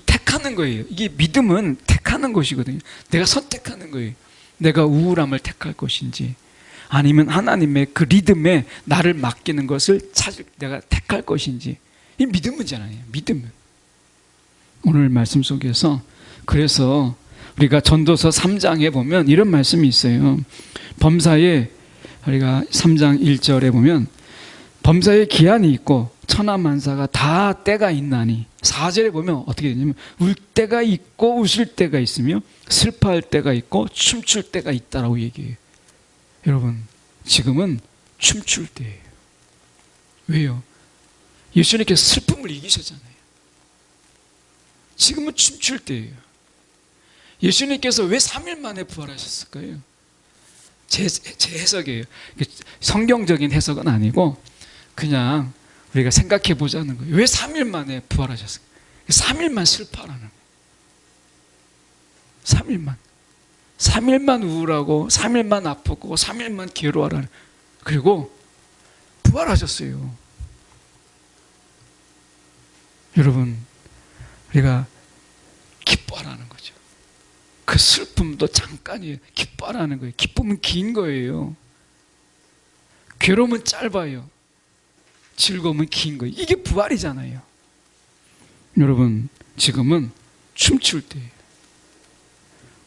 택하는 거예요. 이게 믿음은 택하는 것이거든요. 내가 선택하는 거예요. 내가 우울함을 택할 것인지, 아니면 하나님의 그 리듬에 나를 맡기는 것을 내가 택할 것인지. 이 믿음 문제잖아요. 믿음은. 오늘 말씀 속에서 그래서 우리가 전도서 3장에 보면 이런 말씀이 있어요. 범사에 우리가 3장 1절에 보면 범사에 기한이 있고 천하만사가 다 때가 있나니, 4절에 보면 어떻게 되냐면 울 때가 있고 웃을 때가 있으며 슬퍼할 때가 있고 춤출 때가 있다라고 얘기해요. 여러분, 지금은 춤출 때예요. 왜요? 예수님께서 슬픔을 이기셨잖아요. 지금은 춤출 때예요. 예수님께서 왜 3일 만에 부활하셨을까요? 제 해석이에요. 성경적인 해석은 아니고 그냥 우리가 생각해 보자는 거예요. 왜 3일 만에 부활하셨을까요? 3일만 슬퍼하라는 거예요. 3일만. 3일만 우울하고 3일만 아프고 3일만 괴로워하라는, 그리고 부활하셨어요. 여러분, 우리가 기뻐하라는 거죠. 그 슬픔도 잠깐이에요. 기뻐하라는 거예요. 기쁨은 긴 거예요. 괴로움은 짧아요. 즐거움은 긴 거예요. 이게 부활이잖아요. 여러분, 지금은 춤출 때예요.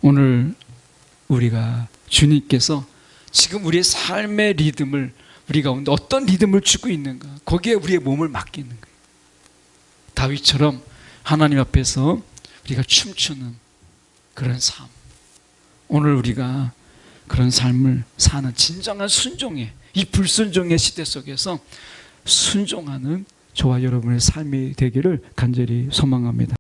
오늘 우리가 주님께서 지금 우리의 삶의 리듬을, 우리 가운데 어떤 리듬을 주고 있는가, 거기에 우리의 몸을 맡기는 거예요. 다윗처럼 하나님 앞에서 우리가 춤추는 그런 삶, 오늘 우리가 그런 삶을 사는 진정한 순종의, 이 불순종의 시대 속에서 순종하는 저와 여러분의 삶이 되기를 간절히 소망합니다.